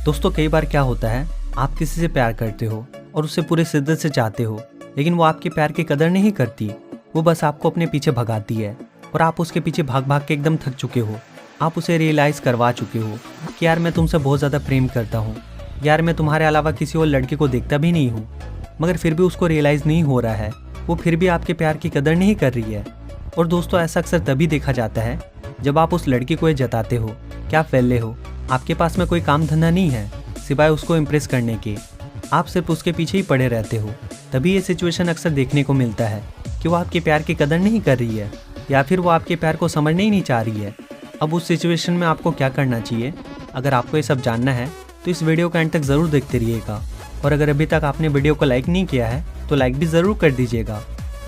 दोस्तों कई बार क्या होता है, आप किसी से प्यार करते हो और उससे पूरे शिद्दत से चाहते हो, लेकिन वो आपके प्यार की कदर नहीं करती। वो बस आपको अपने पीछे भगाती है और आप उसके पीछे भाग भाग के एकदम थक चुके हो। आप उसे रियलाइज़ करवा चुके हो कि यार मैं तुमसे बहुत ज़्यादा प्रेम करता हूँ, यार मैं तुम्हारे अलावा किसी और लड़के को देखता भी नहीं हूँ, मगर फिर भी उसको रियलाइज़ नहीं हो रहा है। वो फिर भी आपके प्यार की कदर नहीं कर रही है। और दोस्तों ऐसा अक्सर तभी देखा जाता है जब आप उस लड़की को ये जताते हो कि आप वेले हो, आपके पास में कोई काम धंधा नहीं है सिवाय उसको इम्प्रेस करने के, आप सिर्फ उसके पीछे ही पड़े रहते हो। तभी ये सिचुएशन अक्सर देखने को मिलता है कि वो आपके प्यार की कदर नहीं कर रही है या फिर वो आपके प्यार को समझने ही नहीं चाह रही है। अब उस सिचुएशन में आपको क्या करना चाहिए, अगर आपको ये सब जानना है तो इस वीडियो को एंड तक ज़रूर देखते रहिएगा। और अगर अभी तक आपने वीडियो को लाइक नहीं किया है तो लाइक भी ज़रूर कर दीजिएगा।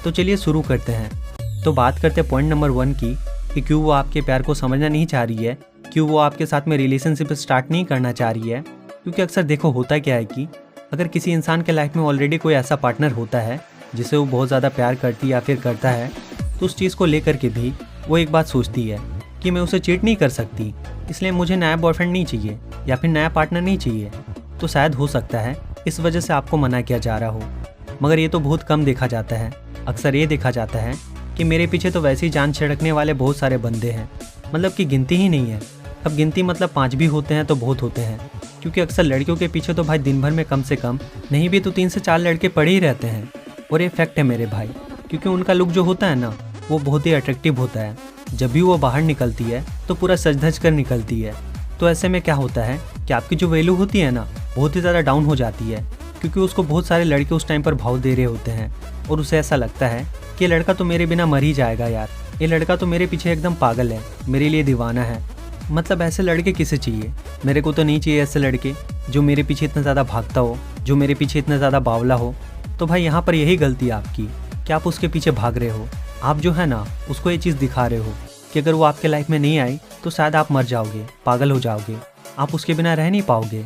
तो चलिए शुरू करते हैं। तो बात करते हैं पॉइंट नंबर 1 की, कि क्यों वो आपके प्यार को समझना नहीं चाह रही है, क्यों वो आपके साथ में रिलेशनशिप स्टार्ट नहीं करना चाह रही है। क्योंकि अक्सर देखो होता क्या है कि अगर किसी इंसान के लाइफ में ऑलरेडी कोई ऐसा पार्टनर होता है जिसे वो बहुत ज़्यादा प्यार करती या फिर करता है, तो उस चीज़ को लेकर के भी वो एक बात सोचती है कि मैं उसे चीट नहीं कर सकती, इसलिए मुझे नया बॉयफ्रेंड नहीं चाहिए या फिर नया पार्टनर नहीं चाहिए। तो शायद हो सकता है इस वजह से आपको मना किया जा रहा हो। मगर ये तो बहुत कम देखा जाता है। अक्सर ये देखा जाता है कि मेरे पीछे तो वैसे ही जान छिड़कने वाले बहुत सारे बंदे हैं, मतलब कि गिनती ही नहीं है। अब गिनती मतलब 5 भी होते हैं तो बहुत होते हैं, क्योंकि अक्सर लड़कियों के पीछे तो भाई दिन भर में कम से कम नहीं भी तो 3 से 4 लड़के पड़े ही रहते हैं। और ये फैक्ट है मेरे भाई, क्योंकि उनका लुक जो होता है ना, वो बहुत ही अट्रैक्टिव होता है। जब भी वो बाहर निकलती है तो पूरा सज धज कर निकलती है। तो ऐसे में क्या होता है कि आपकी जो वैल्यू होती है ना, बहुत ही ज़्यादा डाउन हो जाती है, क्योंकि उसको बहुत सारे लड़के उस टाइम पर भाव दे रहे होते हैं और उसे ऐसा लगता है कि ये लड़का तो मेरे बिना मर ही जाएगा यार, ये लड़का तो मेरे पीछे एकदम पागल है, मेरे लिए दीवाना है। मतलब ऐसे लड़के किसे चाहिए? मेरे को तो नहीं चाहिए ऐसे लड़के जो मेरे पीछे इतना ज़्यादा भागता हो, जो मेरे पीछे इतना ज़्यादा बावला हो। तो भाई यहाँ पर यही गलती है आपकी कि आप उसके पीछे भाग रहे हो। आप जो है ना, उसको ये चीज़ दिखा रहे हो कि अगर वो आपके लाइफ में नहीं आई तो शायद आप मर जाओगे, पागल हो जाओगे, आप उसके बिना रह नहीं पाओगे।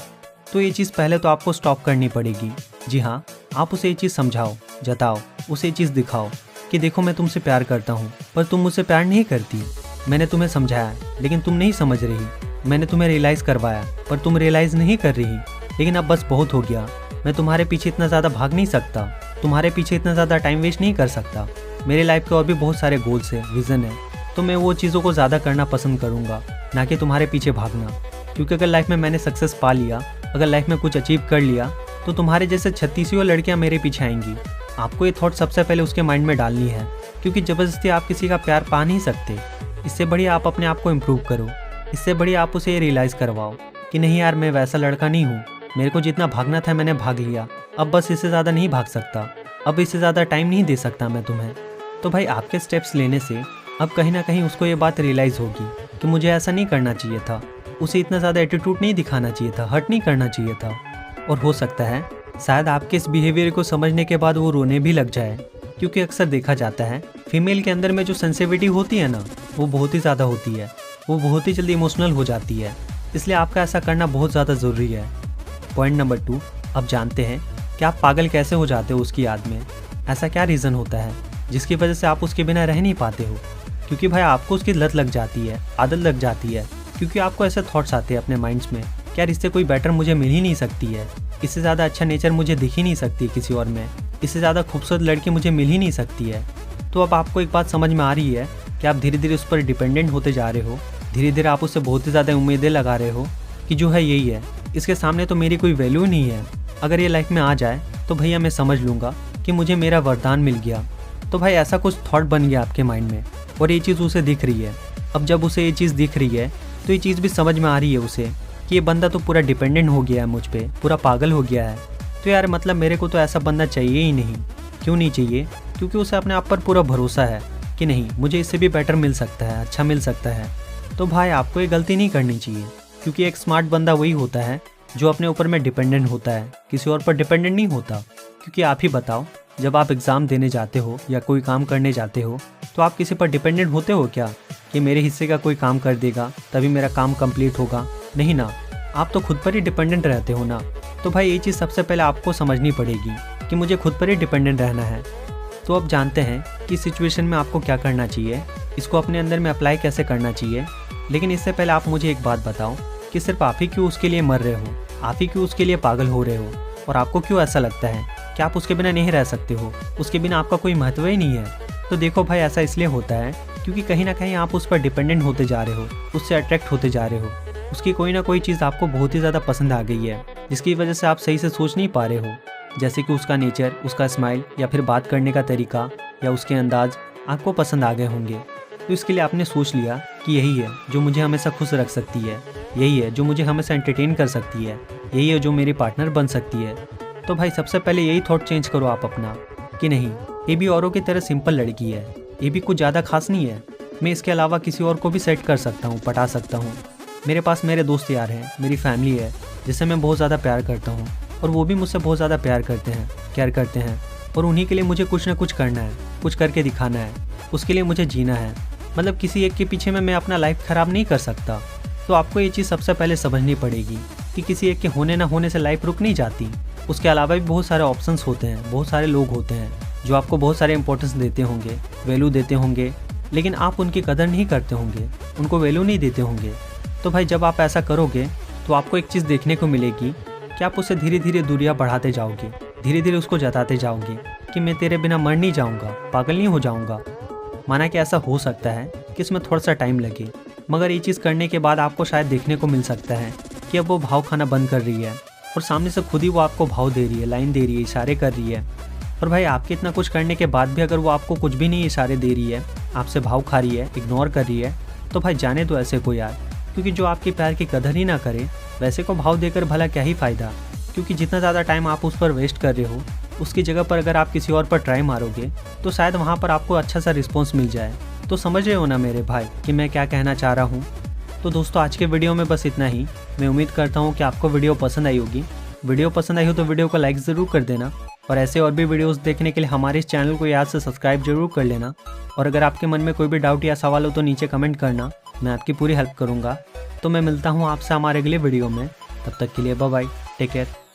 तो ये चीज़ पहले तो आपको स्टॉप करनी पड़ेगी। जी हाँ, आप उसे ये चीज़ समझाओ, जताओ, उसे ये चीज़ दिखाओ कि देखो मैं तुमसे प्यार करता हूँ पर तुम मुझसे प्यार नहीं करती। मैंने तुम्हें समझाया लेकिन तुम नहीं समझ रही। मैंने तुम्हें रियलाइज़ करवाया पर तुम रियलाइज़ नहीं कर रही। लेकिन अब बस बहुत हो गया, मैं तुम्हारे पीछे इतना ज़्यादा भाग नहीं सकता, तुम्हारे पीछे इतना ज़्यादा टाइम वेस्ट नहीं कर सकता। मेरे लाइफ के और भी बहुत सारे गोल्स है, विज़न है, तो मैं वो चीज़ों को ज़्यादा करना पसंद करूँगा, ना कि तुम्हारे पीछे भागना। क्योंकि अगर लाइफ में मैंने सक्सेस पा लिया, अगर लाइफ में कुछ अचीव कर लिया, तो तुम्हारे जैसे 36 लड़कियाँ मेरे पीछे आएंगी। आपको ये थॉट सबसे पहले उसके माइंड में डालनी है, क्योंकि ज़बरदस्ती आप किसी का प्यार पा नहीं सकते। इससे बढ़िया आप अपने आप को इम्प्रूव करो। इससे बढ़िया आप उसे ये रियलाइज़ करवाओ कि नहीं यार, मैं वैसा लड़का नहीं हूँ, मेरे को जितना भागना था मैंने भाग लिया, अब बस इससे ज़्यादा नहीं भाग सकता, अब इससे ज़्यादा टाइम नहीं दे सकता मैं तुम्हें। तो भाई आपके स्टेप्स लेने से अब कहीं ना कहीं उसको ये बात रियलाइज़ होगी कि मुझे ऐसा नहीं करना चाहिए था, उसे इतना ज़्यादा एटीट्यूड नहीं दिखाना चाहिए था, हर्ट नहीं करना चाहिए था। और हो सकता है शायद आपके इस बिहेवियर को समझने के बाद वो रोने भी लग जाए, क्योंकि अक्सर देखा जाता है फीमेल के अंदर में जो सेंसिटिविटी होती है ना, वो बहुत ही ज़्यादा होती है, वो बहुत ही जल्दी इमोशनल हो जाती है। इसलिए आपका ऐसा करना बहुत ज़्यादा ज़रूरी है। पॉइंट नंबर 2, अब जानते हैं कि आप पागल कैसे हो जाते हो उसकी याद में। ऐसा क्या रीज़न होता है जिसकी वजह से आप उसके बिना रह नहीं पाते हो? क्योंकि भाई आपको उसकी लत लग जाती है, आदत लग जाती है, क्योंकि आपको ऐसे थॉट्स आते हैं अपने माइंड्स में कि यार इससे कोई बेटर मुझे मिल ही नहीं सकती है, इससे ज़्यादा अच्छा नेचर मुझे दिख ही नहीं सकती किसी और में, इससे ज़्यादा खूबसूरत लड़की मुझे मिल ही नहीं सकती है। तो अब आपको एक बात समझ में आ रही है कि आप धीरे धीरे उस पर डिपेंडेंट होते जा रहे हो, धीरे धीरे आप उससे बहुत ही ज़्यादा उम्मीदें लगा रहे हो कि जो है यही है, इसके सामने तो मेरी कोई वैल्यू नहीं है, अगर ये लाइफ में आ जाए तो भैया मैं समझ लूँगा कि मुझे मेरा वरदान मिल गया। तो भाई ऐसा कुछ थॉट बन गया आपके माइंड में और ये चीज़ उसे दिख रही है। अब जब उसे ये चीज़ दिख रही है तो ये चीज़ भी समझ में आ रही है उसे कि ये बंदा तो पूरा डिपेंडेंट हो गया है मुझ पे, पूरा पागल हो गया है। तो यार मतलब मेरे को तो ऐसा बंदा चाहिए ही नहीं। क्यों नहीं चाहिए? क्योंकि उसे अपने आप पर पूरा भरोसा है कि नहीं, मुझे इससे भी बेटर मिल सकता है, अच्छा मिल सकता है। तो भाई आपको ये गलती नहीं करनी चाहिए, क्योंकि एक स्मार्ट बंदा वही होता है जो अपने ऊपर में डिपेंडेंट होता है, किसी और पर डिपेंडेंट नहीं होता। क्योंकि आप ही बताओ, जब आप एग्ज़ाम देने जाते हो या कोई काम करने जाते हो तो आप किसी पर डिपेंडेंट होते हो क्या कि मेरे हिस्से का कोई काम कर देगा तभी मेरा काम कंप्लीट होगा? नहीं ना, आप तो खुद पर ही डिपेंडेंट रहते हो ना। तो भाई ये चीज़ सबसे पहले आपको समझनी पड़ेगी कि मुझे खुद पर ही डिपेंडेंट रहना है। तो अब जानते हैं कि इस सिचुएशन में आपको क्या करना चाहिए, इसको अपने अंदर में अप्लाई कैसे करना चाहिए। लेकिन इससे पहले आप मुझे एक बात बताओ कि सिर्फ आप ही क्यों उसके लिए मर रहे हो? आप ही क्यों उसके लिए पागल हो रहे हो, और आपको क्यों ऐसा लगता है कि आप उसके बिना नहीं रह सकते हो, उसके बिना आपका कोई महत्व ही नहीं है। तो देखो भाई, ऐसा इसलिए होता है क्योंकि कहीं ना कहीं आप उस पर डिपेंडेंट होते जा रहे हो, उससे अट्रैक्ट होते जा रहे हो। उसकी कोई ना कोई चीज़ आपको बहुत ही ज़्यादा पसंद आ गई है, जिसकी वजह से आप सही से सोच नहीं पा रहे हो। जैसे कि उसका नेचर, उसका स्माइल, या फिर बात करने का तरीका, या उसके अंदाज आपको पसंद आ गए होंगे। तो इसके लिए आपने सोच लिया कि यही है जो मुझे हमेशा खुश रख सकती है, यही है जो मुझे हमेशा एंटरटेन कर सकती है, यही है जो मेरी पार्टनर बन सकती है। तो भाई सबसे पहले यही थॉट चेंज करो आप अपना, कि नहीं, ये भी औरों की तरह सिंपल लड़की है, ये भी कुछ ज़्यादा खास नहीं है। मैं इसके अलावा किसी और को भी सेट कर सकता हूँ, पटा सकता हूँ। मेरे पास मेरे दोस्त यार हैं, मेरी फैमिली है जिससे मैं बहुत ज़्यादा प्यार करता हूँ, और वो भी मुझसे बहुत ज़्यादा प्यार करते हैं, केयर करते हैं। और उन्हीं के लिए मुझे कुछ ना कुछ करना है, कुछ करके दिखाना है, उसके लिए मुझे जीना है। मतलब किसी एक के पीछे में मैं अपना लाइफ ख़राब नहीं कर सकता। तो आपको ये चीज़ सबसे पहले समझनी पड़ेगी कि किसी एक के होने ना होने से लाइफ रुक नहीं जाती। उसके अलावा भी बहुत सारे ऑप्शंस होते हैं, बहुत सारे लोग होते हैं जो आपको बहुत सारे इंपॉर्टेंस देते होंगे, वैल्यू देते होंगे, लेकिन आप उनकी कदर नहीं करते होंगे, उनको वैल्यू नहीं देते होंगे। तो भाई जब आप ऐसा करोगे तो आपको एक चीज़ देखने को मिलेगी कि आप उससे धीरे धीरे दूरियां बढ़ाते जाओगे, धीरे धीरे उसको जताते जाओगे कि मैं तेरे बिना मर नहीं जाऊँगा, पागल नहीं हो जाऊँगा। माना कि ऐसा हो सकता है कि इसमें थोड़ा सा टाइम लगे, मगर ये चीज़ करने के बाद आपको शायद देखने को मिल सकता है कि अब वो भाव खाना बंद कर रही है, और सामने से खुद ही वो आपको भाव दे रही है, लाइन दे रही है, इशारे कर रही है। और भाई आपके इतना कुछ करने के बाद भी अगर वो आपको कुछ भी नहीं इशारे दे रही है, आपसे भाव खा रही है, इग्नोर कर रही है, तो भाई जाने दो ऐसे को यार। क्योंकि जो आपके प्यार की कदर ही ना करे, वैसे को भाव देकर भला क्या ही फ़ायदा। क्योंकि जितना ज़्यादा टाइम आप उस पर वेस्ट कर रहे हो, उसकी जगह पर अगर आप किसी और पर ट्राई मारोगे तो शायद वहाँ पर आपको अच्छा सा रिस्पॉन्स मिल जाए। तो समझ रहे हो ना मेरे भाई कि मैं क्या कहना चाह रहा हूँ। तो दोस्तों आज के वीडियो में बस इतना ही। मैं उम्मीद करता हूँ कि आपको वीडियो पसंद आई होगी। वीडियो पसंद आई हो तो वीडियो को लाइक ज़रूर कर देना, और ऐसे और भी वीडियोस देखने के लिए हमारे इस चैनल को याद से सब्सक्राइब जरूर कर लेना। और अगर आपके मन में कोई भी डाउट या सवाल हो तो नीचे कमेंट करना, मैं आपकी पूरी हेल्प करूँगा। तो मैं मिलता हूँ आपसे हमारे अगले वीडियो में, तब तक के लिए बाय बाय, टेक केयर।